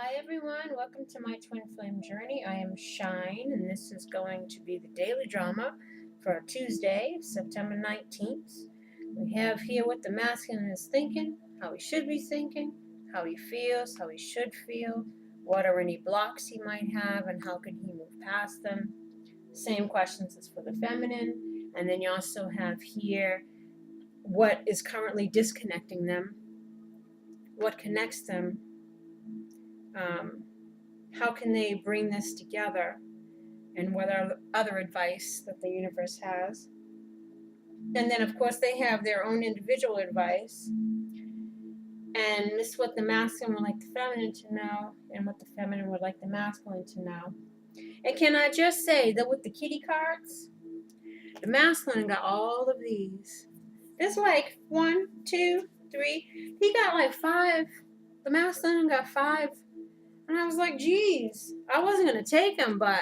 Hi everyone, welcome to my twin flame journey. I am Shine, and this is going to be the daily drama for Tuesday, September 19th. We have here what the masculine is thinking, how he should be thinking, how he feels, how he should feel, what are any blocks he might have, and how can he move past them. Same questions as for the feminine. And then you also have here what is currently disconnecting them, what connects them, how can they bring this together, and what are other advice that the universe has. And then of course they have their own individual advice, and this is what the masculine would like the feminine to know, and what the feminine would like the masculine to know. And can I just say that with the kitty cards, the masculine got all of these. There's like 1, 2, 3. He got like 5. The masculine got 5. And I was like, geez, I wasn't going to take them, but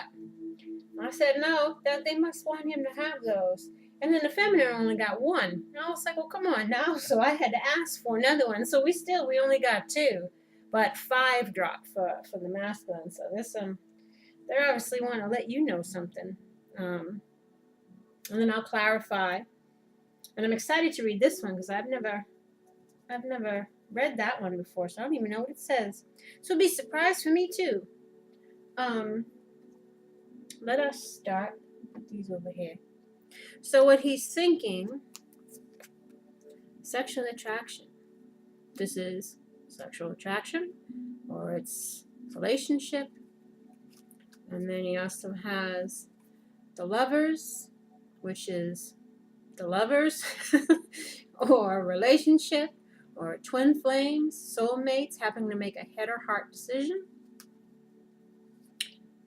I said no, that they must want him to have those. And then the feminine only got 1. And I was like, well, come on now. So I had to ask for another one. So we only got 2, but 5 dropped for the masculine. So this they obviously want to let you know something. And then I'll clarify. And I'm excited to read this one because I've never read that one before, so I don't even know what it says. So it'll be a surprise for me too. Let us start with these over here. So what he's thinking, sexual attraction. This is sexual attraction, or it's relationship. And then he also has the lovers, which is the lovers, or relationship, or twin flames, soulmates, having to make a head or heart decision.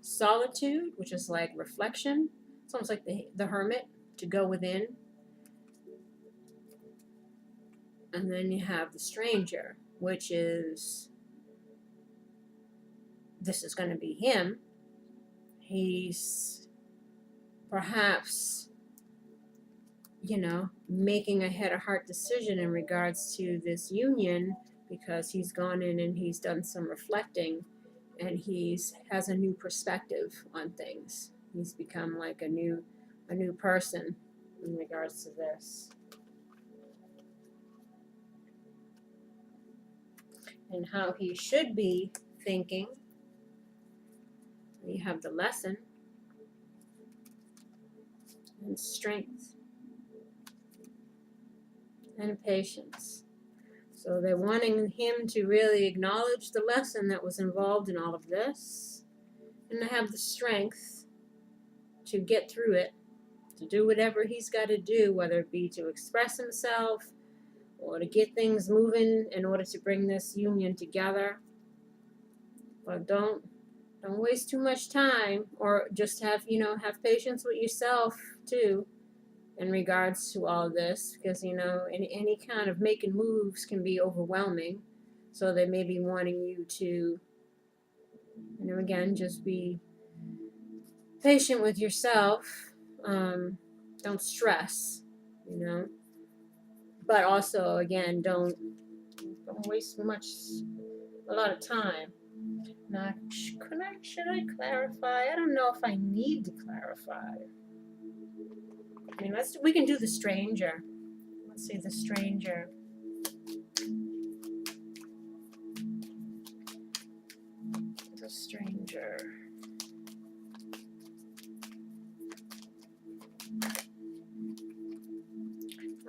Solitude, which is like reflection. It's almost like the hermit, to go within. And then you have the stranger, which is, this is going to be him. He's perhaps, making a head or heart decision in regards to this union, because he's gone in and he's done some reflecting, and has a new perspective on things. He's become like a new person in regards to this. And how he should be thinking. You have the lesson and strength and patience. So they're wanting him to really acknowledge the lesson that was involved in all of this, and to have the strength to get through it, to do whatever he's got to do, whether it be to express himself or to get things moving in order to bring this union together. But don't waste too much time, or just have patience with yourself too, in regards to all this, because any kind of making moves can be overwhelming. So they may be wanting you to, again, just be patient with yourself. Don't stress, but also, again, don't waste a lot of time. Now, should I clarify? I don't know if I need to clarify. I mean, we can do the stranger. Let's see, the stranger. The stranger.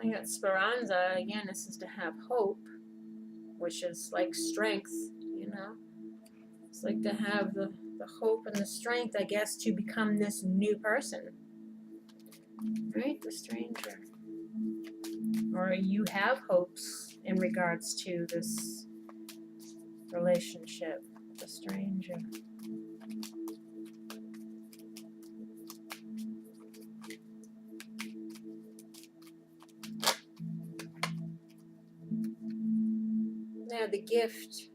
I got Speranza. Again, this is to have hope, which is like strength, It's like to have the hope and the strength, I guess, to become this new person. Right? The stranger. Or you have hopes in regards to this relationship. The stranger. Now the gift.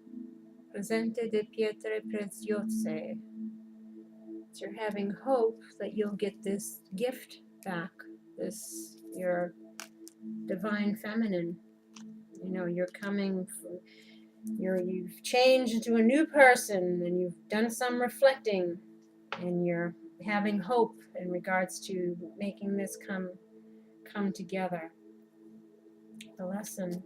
Presente de pietre preziose. You're having hope that you'll get this gift back. Your divine feminine. You're coming from, you've changed into a new person, and you've done some reflecting, and you're having hope in regards to making this come together. The lesson.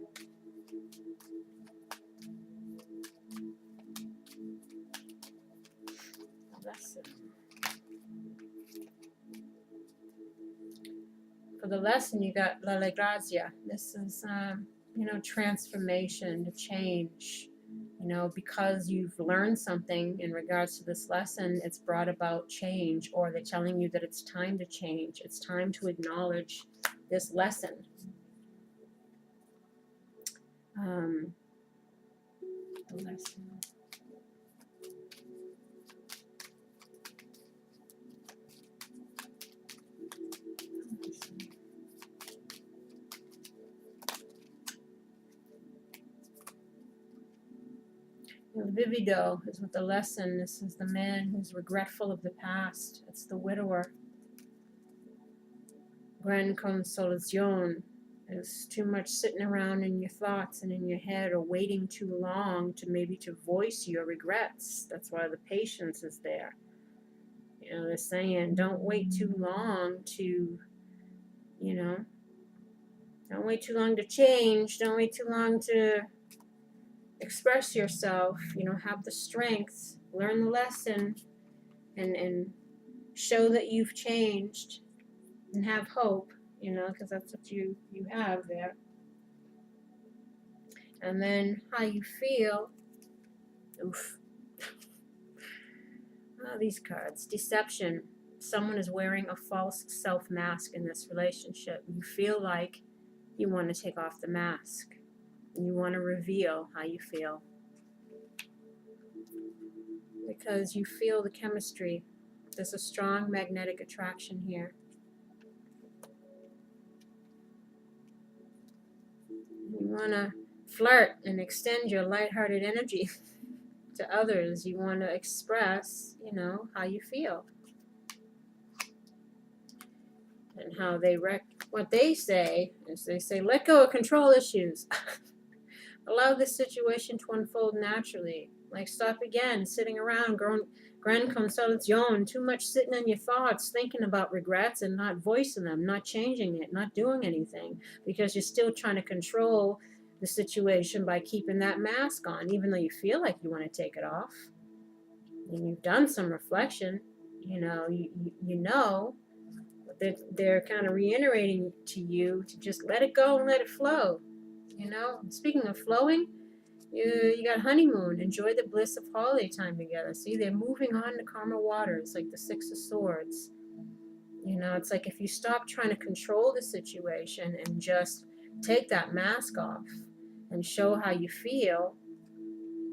For the lesson, you got bbLÄSSIİGS. This is, transformation, to change. Because you've learned something in regards to this lesson, it's brought about change, or they're telling you that it's time to change. It's time to acknowledge this lesson. The lesson. Vivido is with the lesson. This is the man who's regretful of the past. It's the widower. Gran consolación is too much sitting around in your thoughts and in your head, or waiting too long to voice your regrets. That's why the patience is there. They're saying don't wait too long to, don't wait too long to change. Don't wait too long to express yourself. Have the strength, learn the lesson, and show that you've changed, and have hope, because that's what you have there. And then how you feel. Oof. These cards. Deception. Someone is wearing a false self mask in this relationship. You feel like you want to take off the mask. You want to reveal how you feel, because you feel the chemistry. There's a strong magnetic attraction here. You want to flirt and extend your lighthearted energy to others. You want to express, how you feel. And how what they say is they say, let go of control issues. Allow this situation to unfold naturally. Like, stop again, sitting around, gran consolación, too much sitting in your thoughts, thinking about regrets and not voicing them, not changing it, not doing anything, because you're still trying to control the situation by keeping that mask on, even though you feel like you want to take it off. And you've done some reflection, they're kind of reiterating to you to just let it go and let it flow. Speaking of flowing, you got honeymoon. Enjoy the bliss of holiday time together. See, they're moving on to calmer waters, like the Six of Swords. It's like if you stop trying to control the situation and just take that mask off and show how you feel,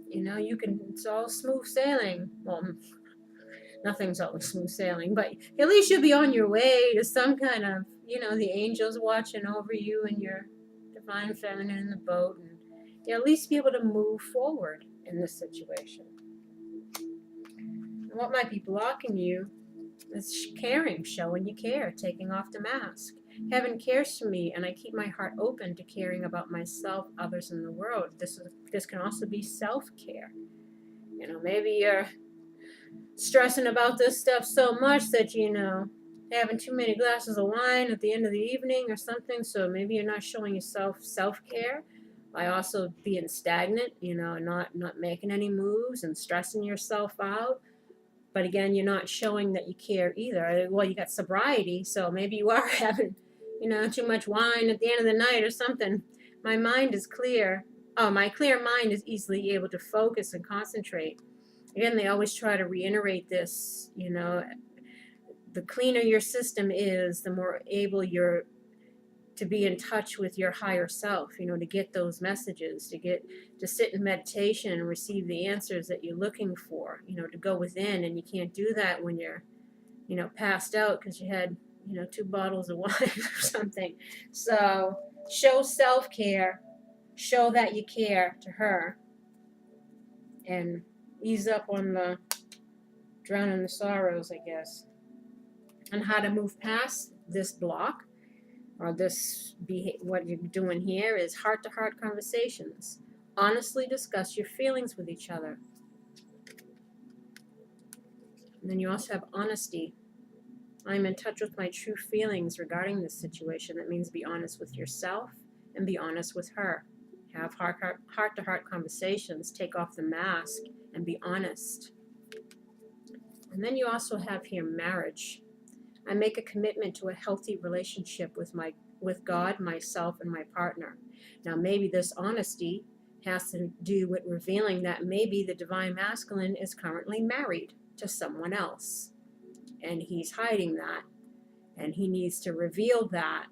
it's all smooth sailing. Well, nothing's always smooth sailing, but at least you'll be on your way to some kind of, the angels watching over you and your divine feminine in the boat, and you'll at least be able to move forward in this situation. And what might be blocking you is caring, showing you care, taking off the mask. Heaven cares for me, and I keep my heart open to caring about myself, others, in the world. This can also be self-care. Maybe you're stressing about this stuff so much that, having too many glasses of wine at the end of the evening or something, so maybe you're not showing yourself self-care by also being stagnant, not making any moves and stressing yourself out. But again, you're not showing that you care either. Well, you got sobriety, so maybe you are having, too much wine at the end of the night or something. My mind is clear. Oh, my clear mind is easily able to focus and concentrate. Again, they always try to reiterate this, the cleaner your system is, the more able you're to be in touch with your higher self, to get those messages, to sit in meditation and receive the answers that you're looking for, to go within. And you can't do that when you're, passed out because you had, 2 bottles of wine or something. So show self-care, show that you care to her, and ease up on the drowning the sorrows, I guess. And how to move past this block, or what you're doing here is heart-to-heart conversations. Honestly discuss your feelings with each other. And then you also have honesty. I'm in touch with my true feelings regarding this situation. That means be honest with yourself and be honest with her. Have heart-to-heart conversations. Take off the mask and be honest. And then you also have here marriage. I make a commitment to a healthy relationship with God, myself, and my partner. Now, maybe this honesty has to do with revealing that maybe the divine masculine is currently married to someone else, and he's hiding that, and he needs to reveal that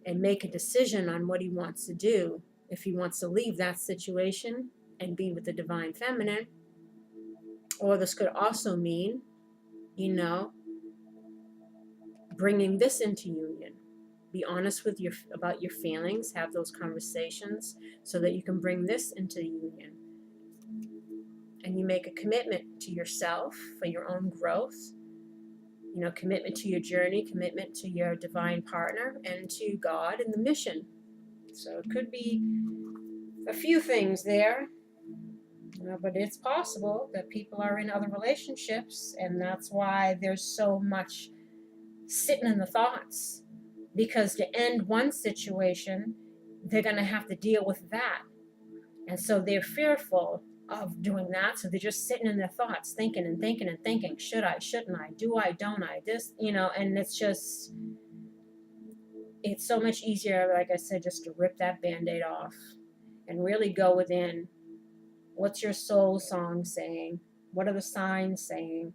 and make a decision on what he wants to do. If he wants to leave that situation and be with the divine feminine, or this could also mean, bringing this into union. Be honest with about your feelings, have those conversations so that you can bring this into the union. And you make a commitment to yourself for your own growth, commitment to your journey, commitment to your divine partner, and to God and the mission. So it could be a few things there, but it's possible that people are in other relationships, and that's why there's so much sitting in the thoughts. Because to end one situation, they're going to have to deal with that. And so they're fearful of doing that. So they're just sitting in their thoughts, thinking and thinking and thinking, should I, shouldn't I, do I, don't I, this, and it's so much easier, like I said, just to rip that Band-Aid off and really go within. What's your soul song saying? What are the signs saying?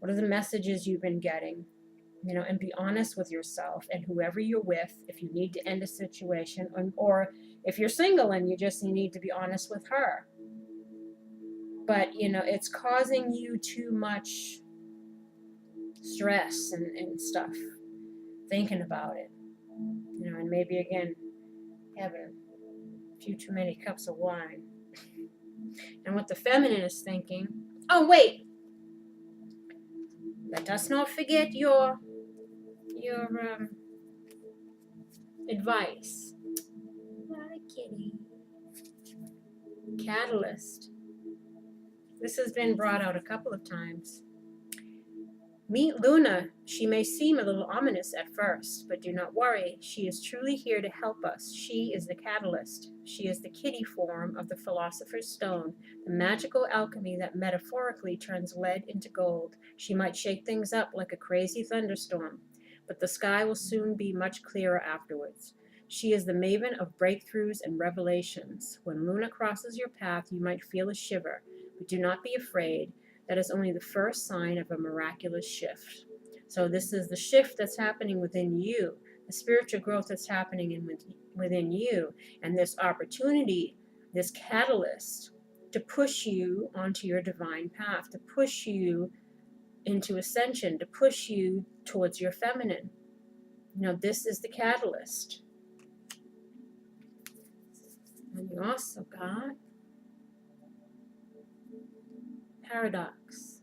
What are the messages you've been getting? And be honest with yourself and whoever you're with. If you need to end a situation, or if you're single and you need to be honest with her. But, it's causing you too much stress and stuff, thinking about it. And maybe, again, having a few too many cups of wine. And what the feminine is thinking, oh, wait, let us not forget your advice. Hi, kitty. Catalyst. This has been brought out a couple of times. Meet Luna. She may seem a little ominous at first, but do not worry. She is truly here to help us. She is the catalyst. She is the kitty form of the Philosopher's Stone, the magical alchemy that metaphorically turns lead into gold. She might shake things up like a crazy thunderstorm, but the sky will soon be much clearer afterwards. She is the maven of breakthroughs and revelations. When Luna crosses your path, you might feel a shiver, but do not be afraid. That is only the first sign of a miraculous shift. So this is the shift that's happening within you, the spiritual growth that's happening within you, and this opportunity, this catalyst to push you onto your divine path, to push you into ascension, to push you towards your feminine. This is the catalyst. And you also got paradox.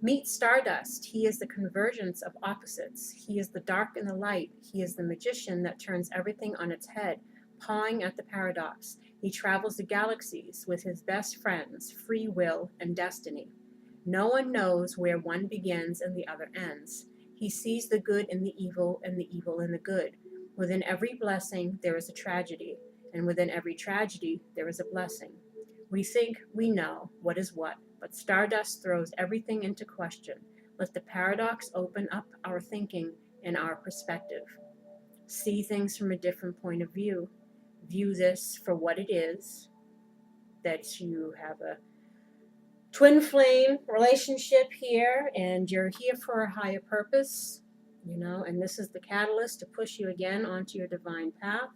Meet Stardust. He is the convergence of opposites. He is the dark and the light. He is the magician that turns everything on its head, pawing at the paradox. He travels the galaxies with his best friends, free will and destiny. No one knows where one begins and the other ends. He sees the good in the evil and the evil in the good. Within every blessing, there is a tragedy, and within every tragedy, there is a blessing. We think we know what is what, but Stardust throws everything into question. Let the paradox open up our thinking and our perspective. See things from a different point of view. View this for what it is, that you have a twin flame relationship here, and you're here for a higher purpose, and this is the catalyst to push you again onto your divine path.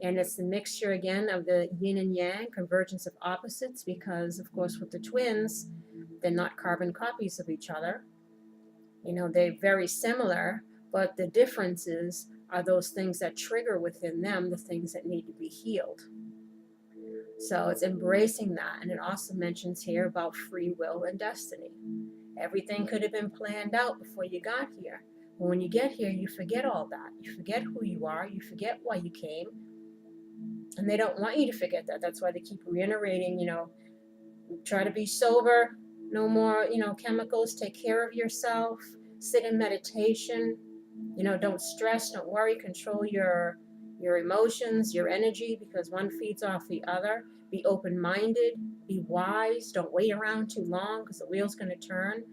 And it's the mixture again of the yin and yang, convergence of opposites, because of course with the twins, they're not carbon copies of each other. They're very similar, but the differences are those things that trigger within them the things that need to be healed. So it's embracing that. And it also mentions here about free will and destiny. Everything could have been planned out before you got here. But when you get here, you forget all that. You forget who you are. You forget why you came. And they don't want you to forget that. That's why they keep reiterating, you know, try to be sober, no more, you know, chemicals, take care of yourself, sit in meditation, you know, don't stress, don't worry, control your emotions, your energy, because one feeds off the other. Be open-minded, be wise, don't wait around too long because the wheel's going to turn.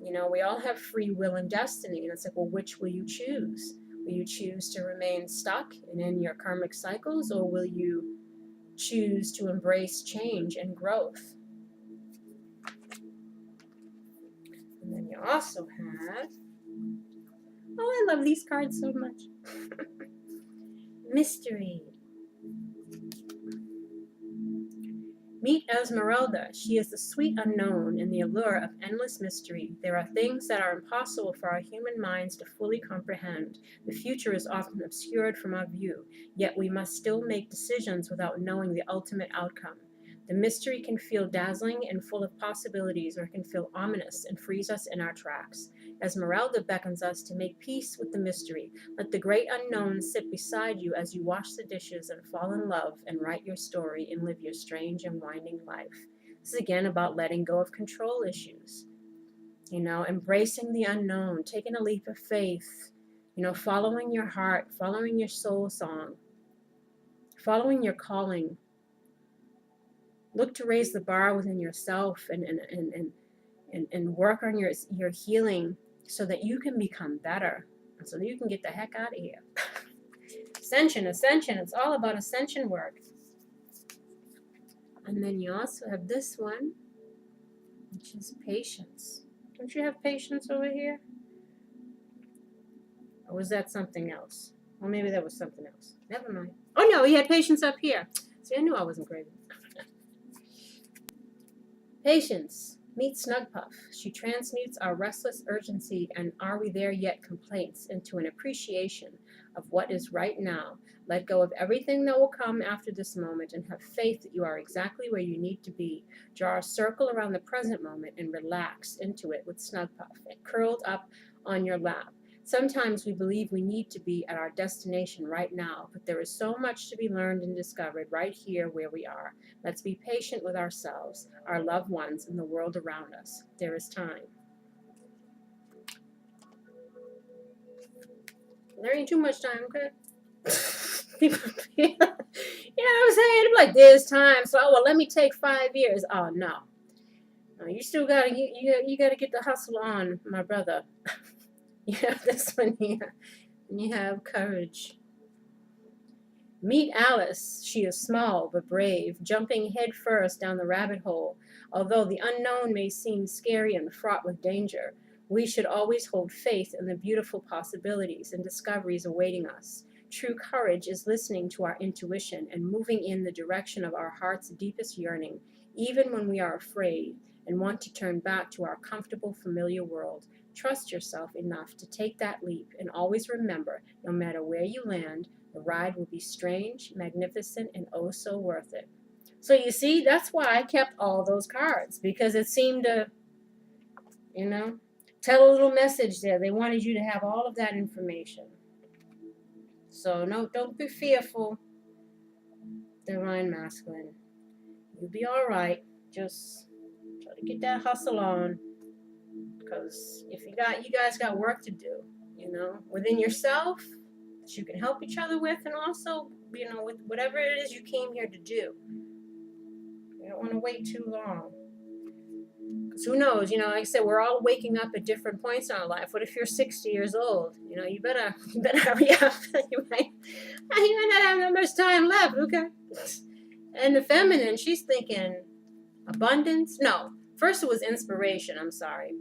You know, we all have free will and destiny, and it's like, well, which will you choose? Will you choose to remain stuck and in your karmic cycles, or will you choose to embrace change and growth? And then you also have, oh, I love these cards so much. Mystery. Meet Esmeralda. She is the sweet unknown and the allure of endless mystery. There are things that are impossible for our human minds to fully comprehend. The future is often obscured from our view, yet we must still make decisions without knowing the ultimate outcome. The mystery can feel dazzling and full of possibilities, or it can feel ominous and freeze us in our tracks. Esmeralda beckons us to make peace with the mystery. Let the great unknown sit beside you as you wash the dishes and fall in love and write your story and live your strange and winding life. This is again about letting go of control issues. You know, embracing the unknown, taking a leap of faith, you know, following your heart, following your soul song, following your calling. Look to raise the bar within yourself and work on your healing so that you can become better and so that you can get the heck out of here. Ascension, ascension. It's all about ascension work. And then you also have this one, which is patience. Don't you have patience over here? Or was that something else? Well, maybe that was something else. Never mind. Oh, no, he had patience up here. See, I knew I wasn't crazy. Patience. Meet Snugpuff. She transmutes our restless urgency and are we there yet complaints into an appreciation of what is right now. Let go of everything that will come after this moment and have faith that you are exactly where you need to be. Draw a circle around the present moment and relax into it with Snugpuff, curled up on your lap. Sometimes we believe we need to be at our destination right now, but there is so much to be learned and discovered right here where we are. Let's be patient with ourselves, our loved ones, and the world around us. There is time. There ain't too much time, okay? People, you know what I'm saying? Like, there's time, so, oh, well, let me take 5 years. Oh, no. No, you still gotta, you gotta get the hustle on, my brother. You have this one here, and you have courage. Meet Alice. She is small but brave, jumping head first down the rabbit hole. Although the unknown may seem scary and fraught with danger, we should always hold faith in the beautiful possibilities and discoveries awaiting us. True courage is listening to our intuition and moving in the direction of our heart's deepest yearning, even when we are afraid and want to turn back to our comfortable, familiar world. Trust yourself enough to take that leap, and always remember, no matter where you land, the ride will be strange, magnificent, and oh so worth it. So you see, that's why I kept all those cards, because it seemed to, you know, tell a little message there. They wanted you to have all of that information. So no, don't be fearful, Divine Masculine. You'll be all right. Just try to get that hustle on. Because if you guys got work to do, you know, within yourself that you can help each other with, and also, you know, with whatever it is you came here to do. You don't want to wait too long. Because who knows, you know, like I said, we're all waking up at different points in our life. What if you're 60 years old? You know, you better hurry up. you might not have that much time left, okay? And the feminine, she's thinking abundance. No, first it was inspiration, I'm sorry.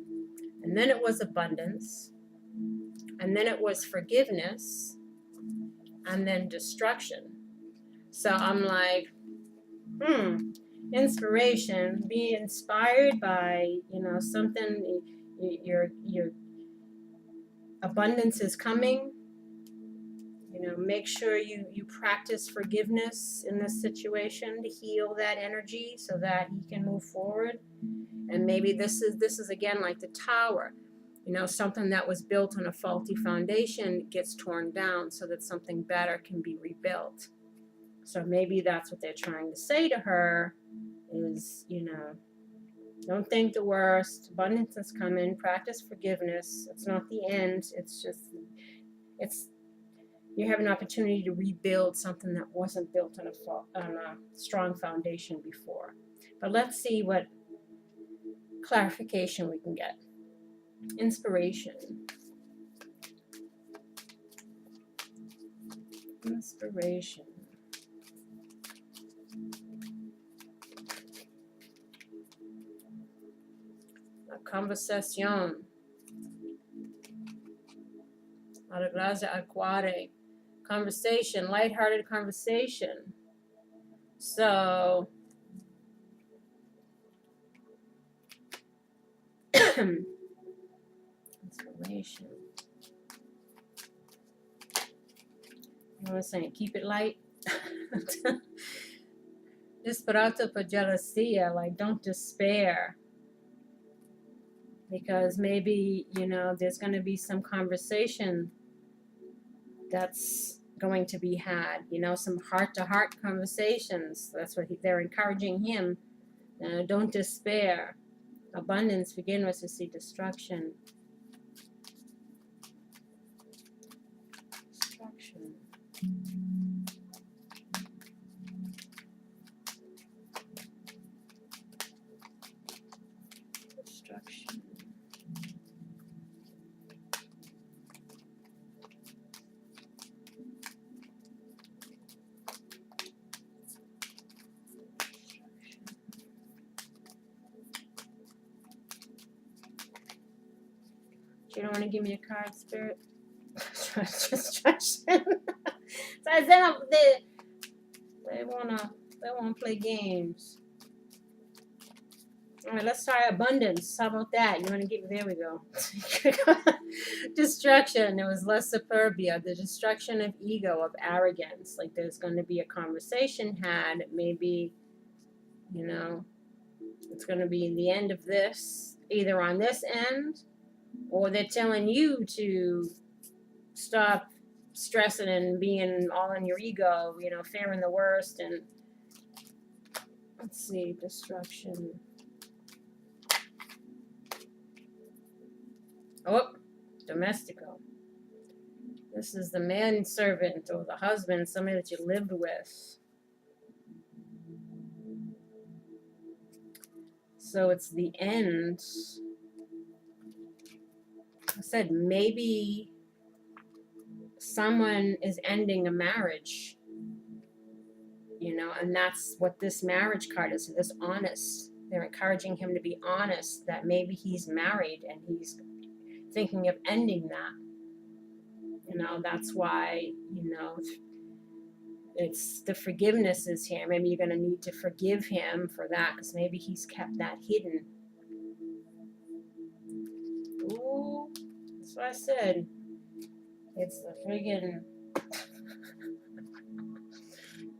And then it was abundance. And then it was forgiveness. And then destruction. So I'm like, inspiration, be inspired by, you know, something, your abundance is coming. You know, make sure you practice forgiveness in this situation to heal that energy so that he can move forward. And maybe this is again like the tower. You know, something that was built on a faulty foundation gets torn down so that something better can be rebuilt. So maybe that's what they're trying to say to her is, you know, don't think the worst. Abundance is coming. Practice forgiveness. It's not the end. It's just, you have an opportunity to rebuild something that wasn't built on a strong foundation before. But let's see what clarification we can get. Inspiration. Inspiration. La conversación. bbLÄSSIİGS. Conversation, lighthearted conversation. So, inspiration. You know what I'm saying? Keep it light. Desperado por jealousía, like don't despair. Because maybe, you know, there's going to be some conversation that's going to be had, you know, some heart-to-heart conversations. That's what they're encouraging him. Don't despair. Abundance, beginners to see destruction. Destruction. Destruction. You don't want to give me a card, Spirit? Destruction. So I said they wanna play games. All right, let's try abundance. How about that? You want to give? There we go. Destruction. It was less superbia. The destruction of ego, of arrogance. Like there's going to be a conversation had. Maybe, you know, it's going to be the end of this, either on this end, or they're telling you to stop stressing and being all in your ego, you know, fearing the worst. And let's see, destruction. Oh, domestico. This is the manservant or the husband, somebody that you lived with. So it's the end. I said maybe someone is ending a marriage, you know, and that's what this marriage card is, this honest. They're encouraging him to be honest, that maybe he's married and he's thinking of ending that. You know, that's why, you know, it's the forgiveness is here. Maybe you're going to need to forgive him for that because maybe he's kept that hidden. Ooh, that's what I said. It's the friggin',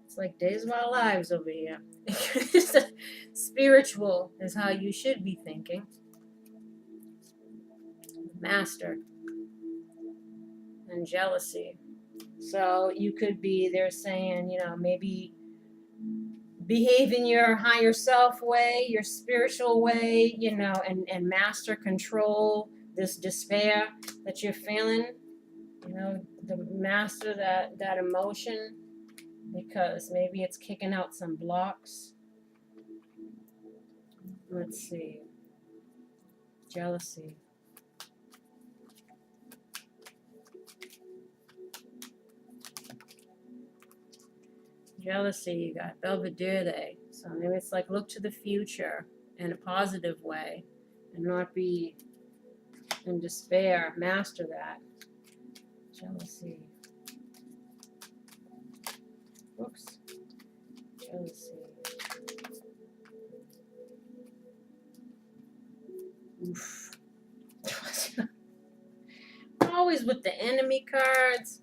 it's like Days of Our Lives over here. Spiritual is how you should be thinking. Master. And jealousy. So you could be, they're saying, you know, maybe behave in your higher self way, your spiritual way, you know, and master control this despair that you're feeling, you know, the master that emotion, because maybe it's kicking out some blocks. Let's see. Jealousy. Jealousy, you got Belvedere. So maybe it's like look to the future in a positive way and not be in despair. Master that. Jealousy. Oops. Jealousy. Oof. Always with the enemy cards.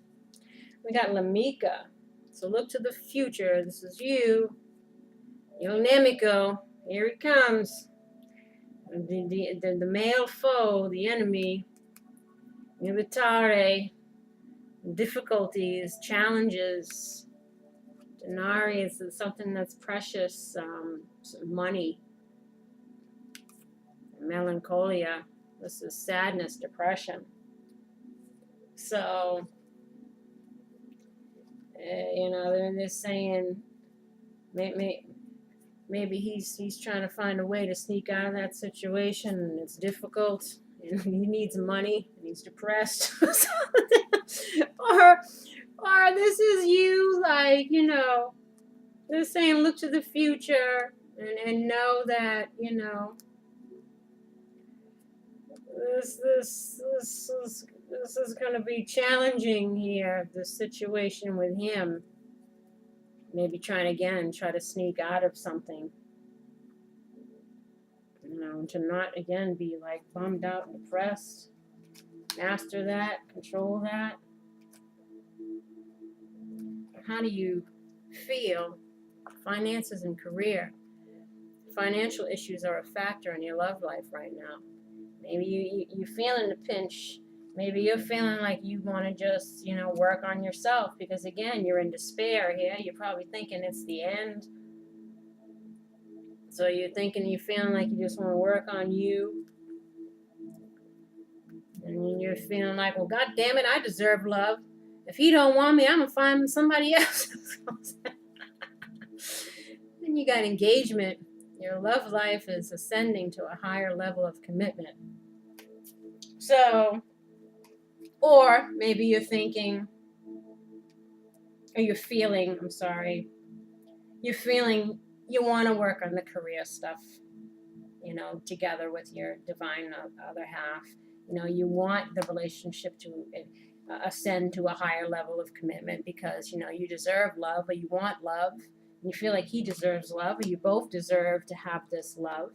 We got Lamika. So look to the future. This is you. Yo Nemico. Here he comes. The male foe, the enemy. Militare. Difficulties, challenges. Denari is something that's precious, money. Melancholia. This is sadness, depression. So, they're saying maybe he's trying to find a way to sneak out of that situation, and it's difficult. And he needs money, and he's depressed. or this is you, like, they're saying look to the future and know that, this is going to be challenging here, the situation with him. Maybe try to sneak out of something. To not, again, be like bummed out and depressed. Master that, control that. How do you feel? Finances and career. Financial issues are a factor in your love life right now. Maybe you're feeling the pinch. Maybe you're feeling like you want to just, work on yourself because, again, you're in despair here. You're probably thinking it's the end. So you're feeling like you just want to work on you. And you're feeling like, well, God damn it, I deserve love. If he don't want me, I'm going to find somebody else. Then you got engagement. Your love life is ascending to a higher level of commitment. So, or maybe you're feeling, you want to work on the career stuff, together with your divine other half. You want the relationship to ascend to a higher level of commitment because, you deserve love, or you want love. And you feel like he deserves love, or you both deserve to have this love.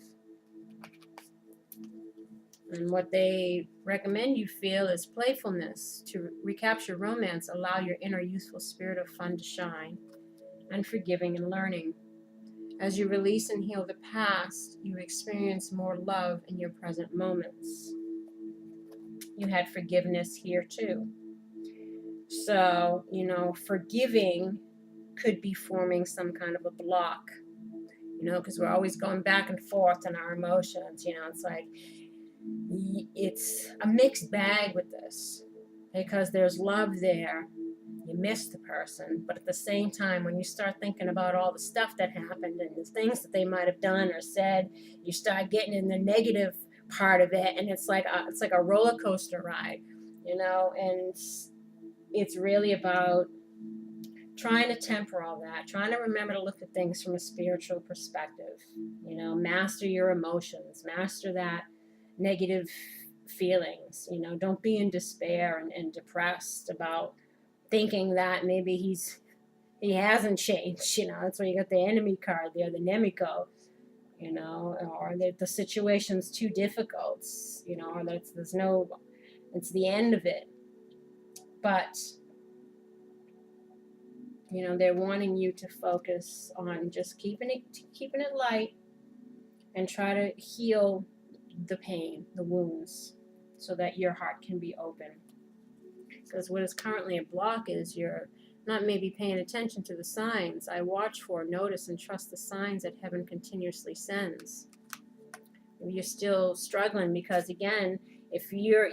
And what they recommend you feel is playfulness. To recapture romance, allow your inner youthful spirit of fun to shine, and forgiving and learning. As you release and heal the past, you experience more love in your present moments. You had forgiveness here too. So, forgiving could be forming some kind of a block, because we're always going back and forth in our emotions. It's like, it's a mixed bag with this, because there's love there. You miss the person, but at the same time, when you start thinking about all the stuff that happened and the things that they might have done or said, you start getting in the negative part of it, and it's like a roller coaster ride, and it's really about trying to temper all that, trying to remember to look at things from a spiritual perspective, master your emotions, master that negative feelings, don't be in despair and depressed about thinking that maybe he hasn't changed, that's why you got the enemy card there, the Nemiko, or the situation's too difficult, or it's the end of it. But, they're wanting you to focus on just keeping it light and try to heal the pain, the wounds, so that your heart can be open. Because what is currently a block is you're not maybe paying attention to the signs. I watch for, notice, and trust the signs that heaven continuously sends. Maybe you're still struggling because, again, if you're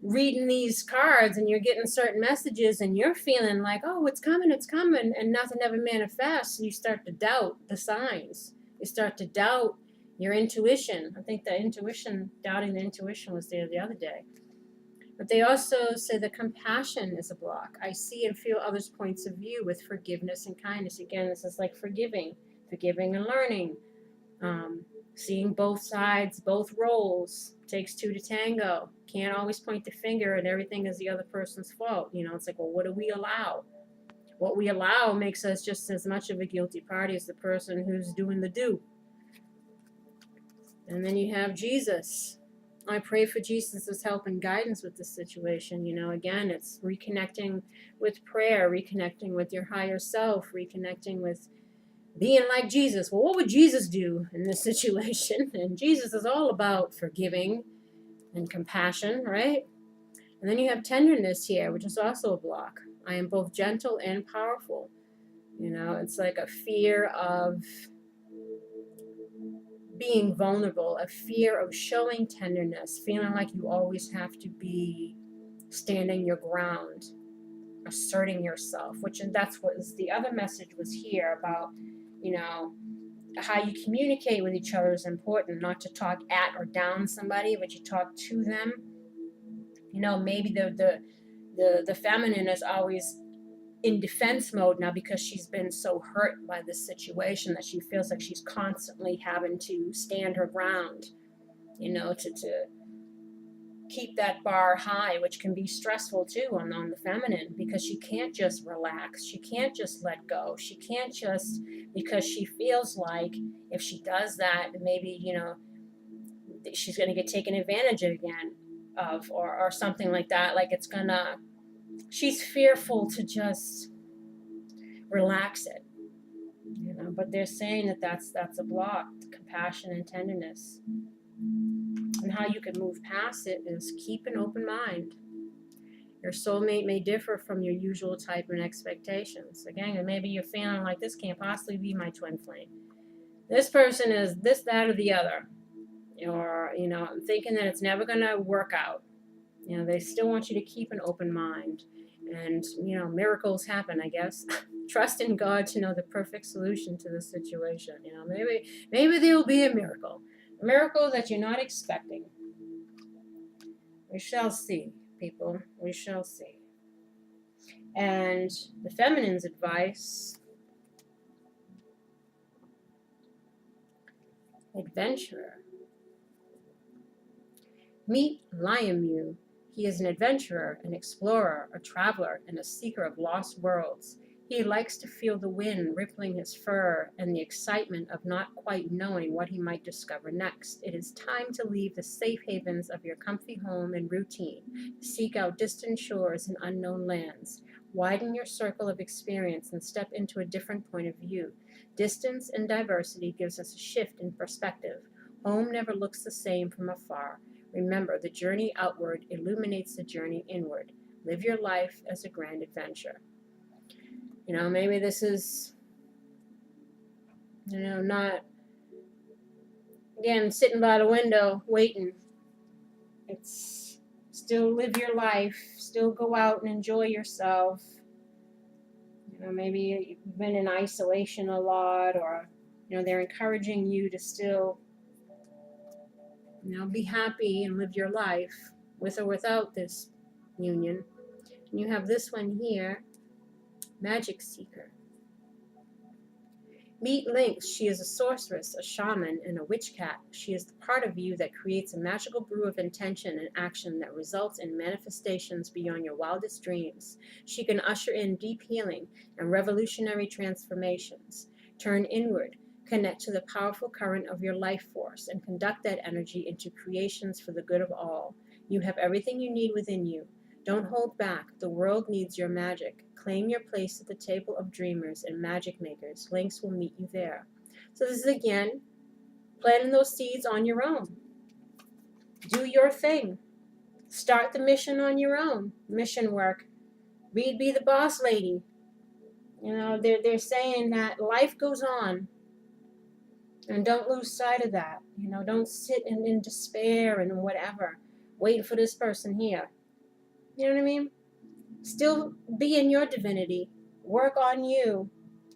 reading these cards and you're getting certain messages and you're feeling like, oh, it's coming, and nothing ever manifests, you start to doubt the signs. You start to doubt your intuition. I think doubting the intuition was there the other day. But they also say that compassion is a block. I see and feel others' points of view with forgiveness and kindness. Again, this is like forgiving and learning. Seeing both sides, both roles. Takes two to tango. Can't always point the finger and everything is the other person's fault. It's like, well, what do we allow? What we allow makes us just as much of a guilty party as the person who's doing the do. And then you have Jesus. I pray for Jesus' help and guidance with this situation. Again, it's reconnecting with prayer, reconnecting with your higher self, reconnecting with being like Jesus. Well, what would Jesus do in this situation? And Jesus is all about forgiving and compassion, right? And then you have tenderness here, which is also a block. I am both gentle and powerful. You know, it's like a fear of being vulnerable, a fear of showing tenderness, feeling like you always have to be standing your ground, asserting yourself, which, and that's what was the other message was here about, you know, how you communicate with each other is important, not to talk at or down somebody, but you talk to them. You know, maybe the feminine is always in defense mode now because she's been so hurt by this situation that she feels like she's constantly having to stand her ground, you know, to keep that bar high, which can be stressful too on the feminine, because she can't just relax, she can't just let go, she can't just, because she feels like if she does that, maybe, you know, she's going to get taken advantage of again of, or something like that, like it's gonna, she's fearful to just relax it, you know. But they're saying that that's a block, compassion and tenderness. And how you can move past it is keep an open mind. Your soulmate may differ from your usual type and expectations. Again, and maybe you're feeling like this can't possibly be my twin flame. This person is this, that, or the other. Or, you know, I'm thinking that it's never going to work out. You know, they still want you to keep an open mind. And, you know, miracles happen, I guess. Trust in God to know the perfect solution to the situation. You know, maybe there will be a miracle that you're not expecting. We shall see, people. We shall see. And the feminine's advice: adventurer. Meet µ. He is an adventurer, an explorer, a traveler, and a seeker of lost worlds. He likes to feel the wind rippling his fur and the excitement of not quite knowing what he might discover next. It is time to leave the safe havens of your comfy home and routine, seek out distant shores and unknown lands. Widen your circle of experience and step into a different point of view. Distance and diversity gives us a shift in perspective. Home never looks the same from afar. Remember, the journey outward illuminates the journey inward. Live your life as a grand adventure. You know, maybe this is, you know, not, again, sitting by the window waiting. It's still live your life, still go out and enjoy yourself. You know, maybe you've been in isolation a lot, or, you know, they're encouraging you to still, you know, be happy and live your life with or without this union. And you have this one here, Magic Seeker. Meet Lynx. She is a sorceress, a shaman, and a witch cat. She is the part of you that creates a magical brew of intention and action that results in manifestations beyond your wildest dreams. She can usher in deep healing and revolutionary transformations. Turn inward, connect to the powerful current of your life force, and conduct that energy into creations for the good of all. You have everything you need within you. Don't hold back. The world needs your magic. Claim your place at the table of dreamers and magic makers. Lynx will meet you there. So this is, again, planting those seeds on your own. Do your thing. Start the mission on your own. Mission work. Be the boss lady. You know, they're saying that life goes on. And don't lose sight of that. You know, don't sit in despair and whatever, waiting for this person here. You know what I mean? Still be in your divinity. Work on you.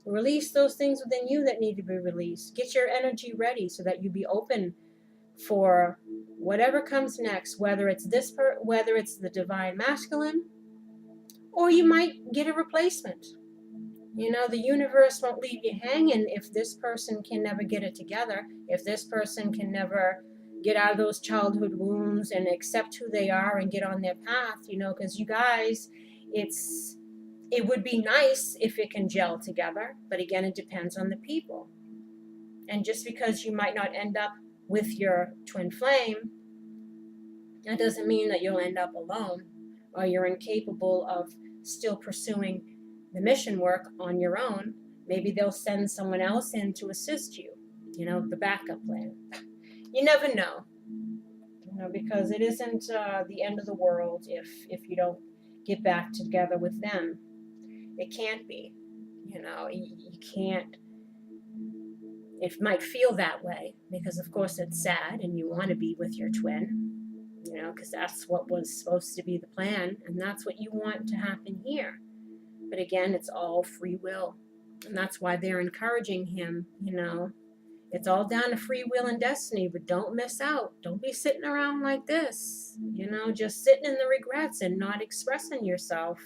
Release those things within you that need to be released. Get your energy ready so that you be open for whatever comes next, whether it's whether it's the divine masculine, or you might get a replacement. You know, the universe won't leave you hanging if this person can never get it together, if this person can never get out of those childhood wounds and accept who they are and get on their path, you know, because you guys, it would be nice if it can gel together, but again, it depends on the people. And just because you might not end up with your twin flame, that doesn't mean that you'll end up alone or you're incapable of still pursuing the mission work on your own. Maybe they'll send someone else in to assist you, you know, the backup plan. You never know, you know, because it isn't the end of the world if you don't get back together with them. It can't be. You know, you can't, it might feel that way because, of course, it's sad and you want to be with your twin, you know, because that's what was supposed to be the plan and that's what you want to happen here. But again, it's all free will. And that's why they're encouraging him, you know. It's all down to free will and destiny, but don't miss out. Don't be sitting around like this, you know, just sitting in the regrets and not expressing yourself.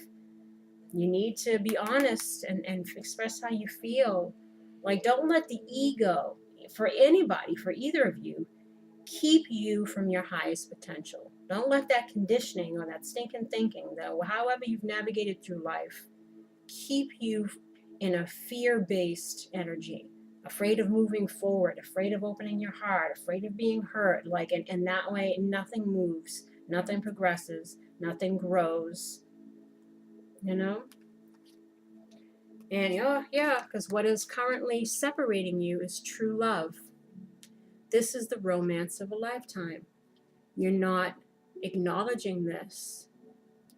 You need to be honest and express how you feel. Like, don't let the ego, for anybody, for either of you, keep you from your highest potential. Don't let that conditioning or that stinking thinking, though, however you've navigated through life, keep you in a fear-based energy, afraid of moving forward, afraid of opening your heart, afraid of being hurt. Like, and that way, nothing moves, nothing progresses, nothing grows, you know? And yeah, because what is currently separating you is true love. This is the romance of a lifetime. You're not acknowledging this,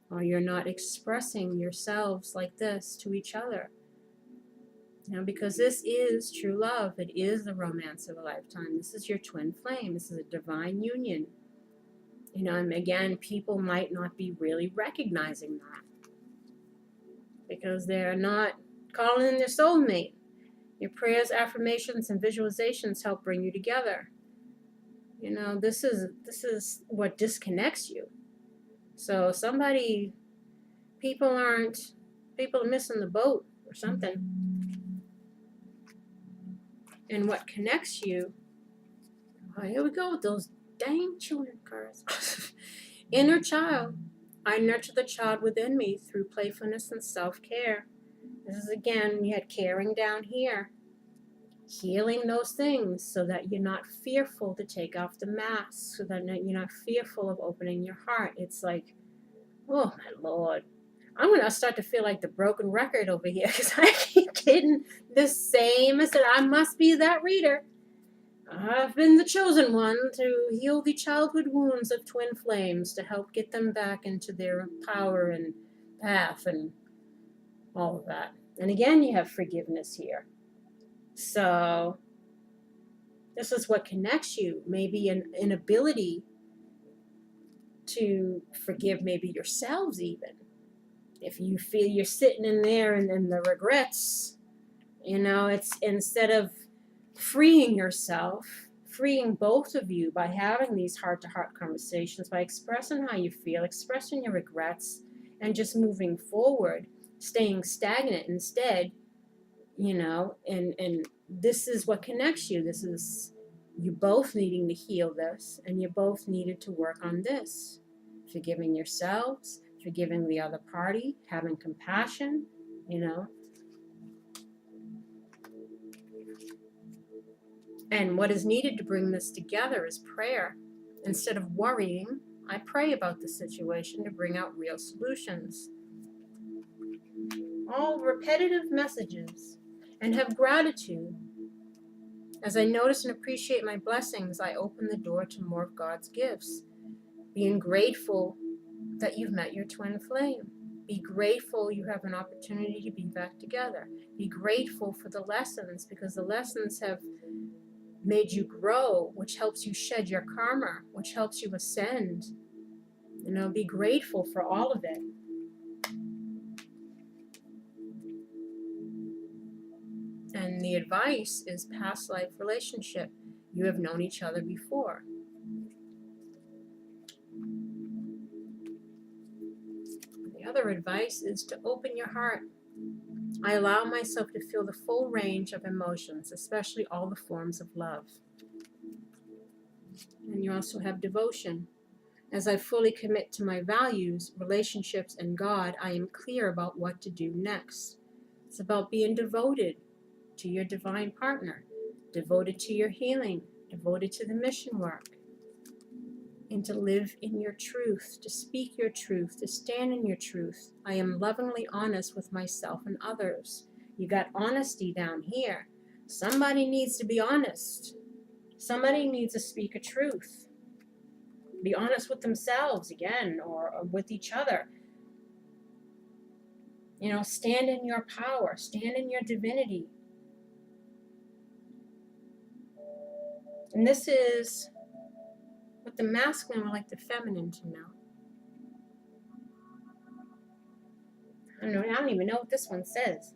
or you're not expressing yourselves like this to each other. You know, because this is true love. It is the romance of a lifetime. This is your twin flame. This is a divine union. You know, and again, people might not be really recognizing that because they're not calling in their soulmate. Your prayers, affirmations, and visualizations help bring you together. You know, this is what disconnects you. So people are missing the boat or something. And what connects you, oh, here we go with those dang children cards. Inner child. I nurture the child within me through playfulness and self-care. This is, again, you had caring down here. Healing those things so that you're not fearful to take off the mask, so that you're not fearful of opening your heart. It's like, oh my Lord, I'm going to start to feel like the broken record over here because I keep getting the same. I said, I must be that reader. I've been the chosen one to heal the childhood wounds of twin flames, to help get them back into their power and path and all of that. And again, you have forgiveness here. So this is what connects you. Maybe an ability to forgive maybe yourselves even. If you feel you're sitting in there and then the regrets, you know, it's instead of freeing yourself, freeing both of you by having these heart-to-heart conversations, by expressing how you feel, expressing your regrets, and just moving forward, staying stagnant instead, you know, and this is what connects you. This is you both needing to heal this, and you both needed to work on this. Forgiving yourselves, forgiving the other party, having compassion, you know. And what is needed to bring this together is prayer. Instead of worrying, I pray about the situation to bring out real solutions. All repetitive messages. And have gratitude. As I notice and appreciate my blessings, I open the door to more of God's gifts. Being grateful that you've met your twin flame. Be grateful you have an opportunity to be back together. Be grateful for the lessons, because the lessons have made you grow, which helps you shed your karma, which helps you ascend. You know, be grateful for all of it. And the advice is past life relationship. You have known each other before. The other advice is to open your heart. I allow myself to feel the full range of emotions, especially all the forms of love. And you also have devotion. As I fully commit to my values, relationships, and God, I am clear about what to do next. It's about being devoted to your divine partner, devoted to your healing, devoted to the mission work, and to live in your truth, to speak your truth, to stand in your truth. I am lovingly honest with myself and others. You got honesty down here. Somebody needs to be honest. Somebody needs to speak a truth. Be honest with themselves again, or with each other. You know, stand in your power, stand in your divinity. And this is what the masculine would like the feminine to know. I don't even know what this one says.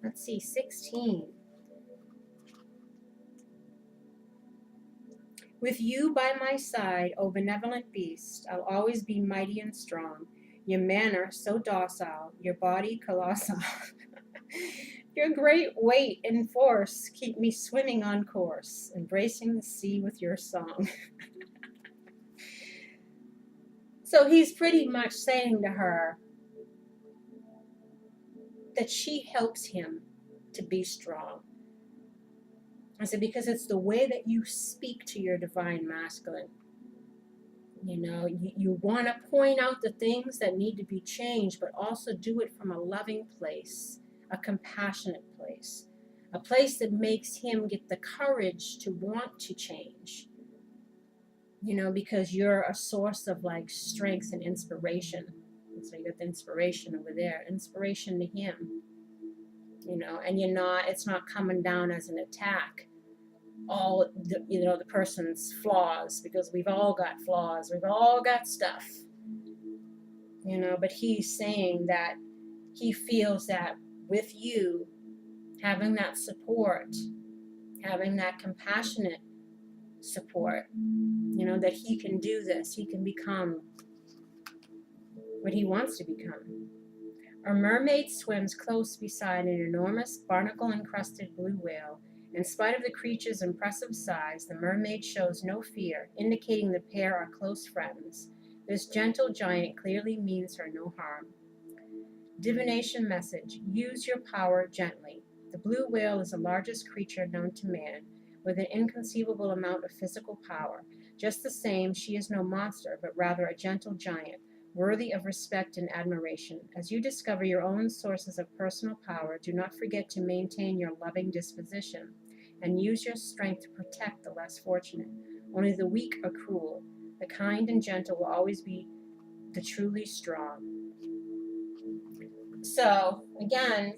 Let's see, 16. With you by my side, O benevolent beast, I'll always be mighty and strong. Your manner so docile, your body colossal. Your great weight and force keep me swimming on course, embracing the sea with your song. So he's pretty much saying to her that she helps him to be strong. I said, because it's the way that you speak to your divine masculine. You know, you want to point out the things that need to be changed, but also do it from a loving place, a compassionate place, a place that makes him get the courage to want to change. You know, because you're a source of like strength and inspiration. And so you got the inspiration over there, inspiration to him. You know, and it's not coming down as an attack. All the, the person's flaws, because we've all got flaws, we've all got stuff, but he's saying that he feels that with you having that support, having that compassionate support, that he can do this, he can become what he wants to become. A mermaid swims close beside an enormous barnacle-encrusted blue whale. In spite of the creature's impressive size, the mermaid shows no fear, indicating the pair are close friends. This gentle giant clearly means her no harm. Divination message: use your power gently. The blue whale is the largest creature known to man, with an inconceivable amount of physical power. Just the same, she is no monster, but rather a gentle giant, worthy of respect and admiration. As you discover your own sources of personal power, do not forget to maintain your loving disposition and use your strength to protect the less fortunate. Only the weak are cruel. The kind and gentle will always be the truly strong. So, again,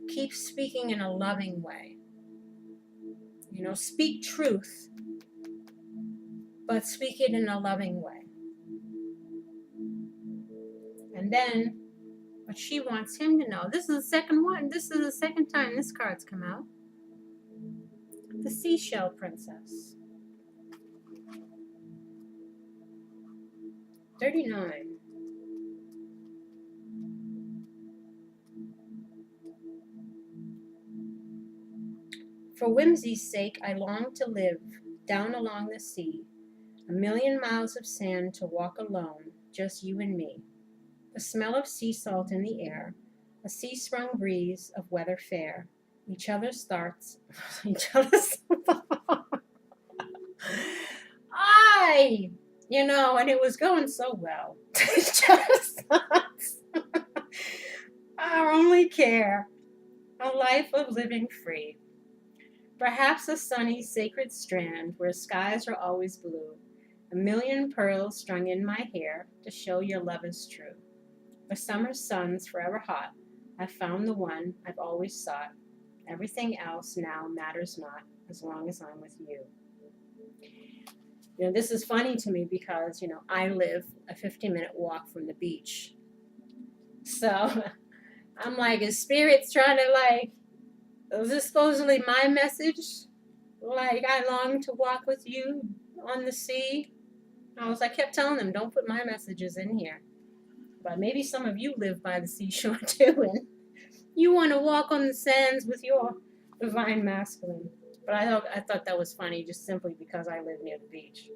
keep speaking in a loving way. Speak truth, but speak it in a loving way. And then what she wants him to know, this is the second one, this is the second time this card's come out. The Seashell Princess. 39. For whimsy's sake, I long to live down along the sea, 1,000,000 miles of sand to walk alone, just you and me. The smell of sea salt in the air, a sea-sprung breeze of weather fair, each other's thoughts, each other's and it was going so well. Each other's thoughts, our only care, a life of living free. Perhaps a sunny, sacred strand where skies are always blue, 1,000,000 pearls strung in my hair to show your love is true. The summer sun's forever hot. I've found the one I've always sought. Everything else now matters not as long as I'm with you. This is funny to me because, I live a 15-minute walk from the beach. So I'm like, is Spirit's trying to is this supposedly my message? I long to walk with you on the sea. I kept telling them, don't put my messages in here. But maybe some of you live by the seashore too, and you want to walk on the sands with your divine masculine. But I thought that was funny just simply because I live near the beach.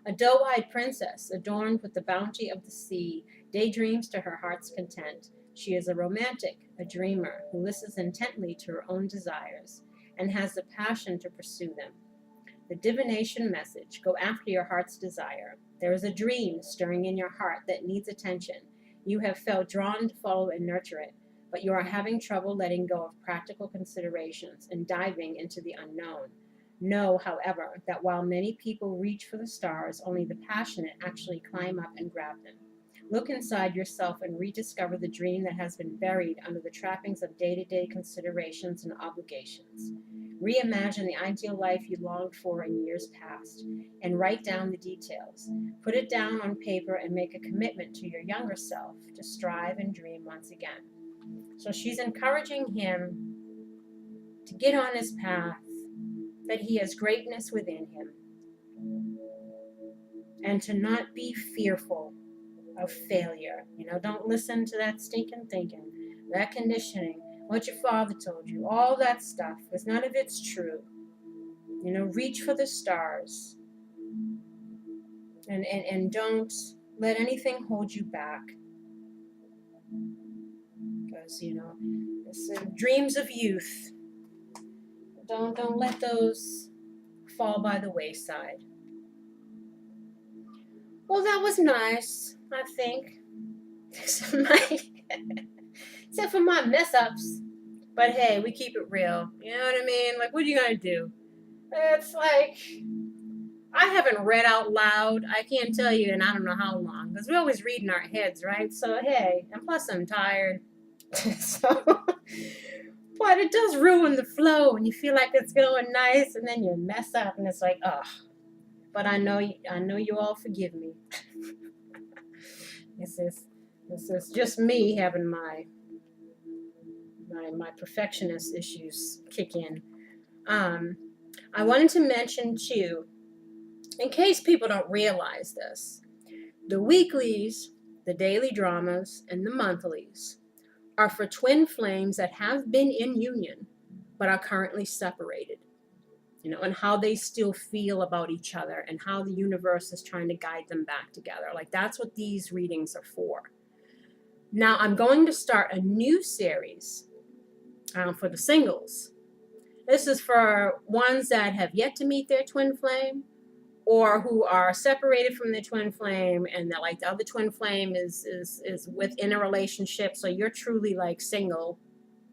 A doe-eyed princess, adorned with the bounty of the sea, daydreams to her heart's content. She is a romantic, a dreamer, who listens intently to her own desires and has the passion to pursue them. The divination message: go after your heart's desire. There is a dream stirring in your heart that needs attention. You have felt drawn to follow and nurture it, but you are having trouble letting go of practical considerations and diving into the unknown. Know, however, that while many people reach for the stars, only the passionate actually climb up and grab them. Look inside yourself and rediscover the dream that has been buried under the trappings of day-to-day considerations and obligations. Reimagine the ideal life you longed for in years past and write down the details. Put it down on paper and make a commitment to your younger self to strive and dream once again. So she's encouraging him to get on his path, that he has greatness within him, and to not be fearful of failure. Don't listen to that stinking thinking, that conditioning, what your father told you, all that stuff, because none of it's true. Reach for the stars, and don't let anything hold you back, because it's dreams of youth. Don't let those fall by the wayside. Well, that was nice, I think. Except for my mess ups. But hey, we keep it real. You know what I mean? Like, what are you gonna do? It's like, I haven't read out loud. I can't tell you in I don't know how long, because we always read in our heads, right? So hey, and plus I'm tired. So, but it does ruin the flow, and you feel like it's going nice, and then you mess up, and it's like, ugh. But I know you all forgive me. This is just me having my perfectionist issues kick in. I wanted to mention too, in case people don't realize this, the weeklies, the daily dramas, and the monthlies are for twin flames that have been in union but are currently separated. And how they still feel about each other and how the universe is trying to guide them back together. Like, that's what these readings are for. Now, I'm going to start a new series for the singles. This is for ones that have yet to meet their twin flame, or who are separated from their twin flame, and they're like, the other twin flame is within a relationship, so you're truly like single,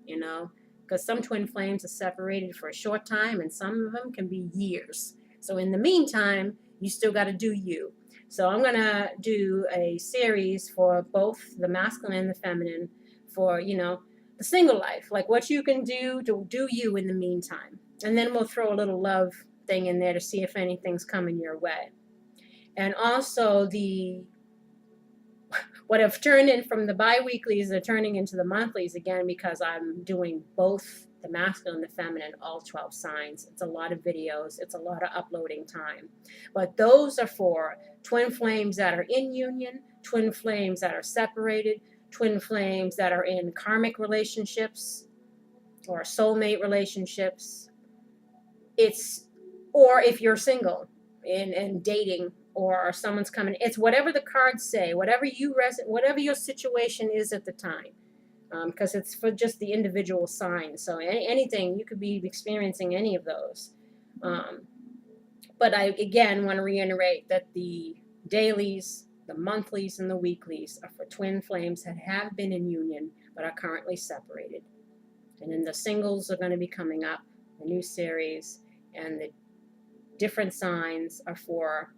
because some twin flames are separated for a short time, and some of them can be years. So in the meantime, you still got to do you. So I'm going to do a series for both the masculine and the feminine for, the single life, like what you can do to do you in the meantime. And then we'll throw a little love thing in there to see if anything's coming your way. And also what have turned in from the bi-weeklies are turning into the monthlies again, because I'm doing both the masculine and the feminine, all 12 signs. It's a lot of videos. It's a lot of uploading time. But those are for twin flames that are in union, twin flames that are separated, twin flames that are in karmic relationships or soulmate relationships. Or if you're single and dating, or someone's coming, it's whatever the cards say, whatever your situation is at the time, because it's for just the individual signs. So anything, you could be experiencing any of those. But I, again, want to reiterate that the dailies, the monthlies, and the weeklies are for twin flames that have been in union but are currently separated. And then the singles are going to be coming up, the new series, and the different signs are for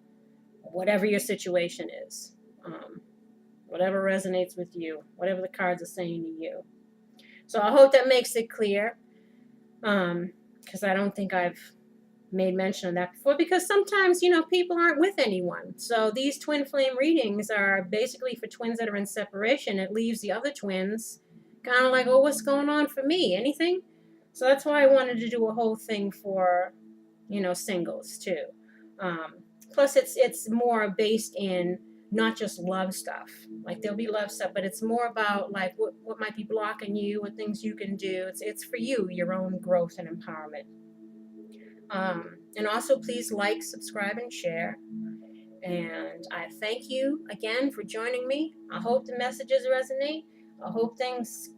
whatever your situation is, whatever resonates with you, whatever the cards are saying to you. So I hope that makes it clear, because I don't think I've made mention of that before, because sometimes, people aren't with anyone. So these twin flame readings are basically for twins that are in separation. It leaves the other twins kind of like, oh, what's going on for me? Anything? So that's why I wanted to do a whole thing for, singles too. Plus, it's more based in not just love stuff. Like, there'll be love stuff, but it's more about like what might be blocking you, what things you can do. It's for you, your own growth and empowerment. And also, please like, subscribe, and share. And I thank you again for joining me. I hope the messages resonate. I hope things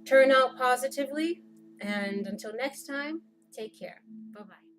turn out positively. And until next time, take care. Bye-bye.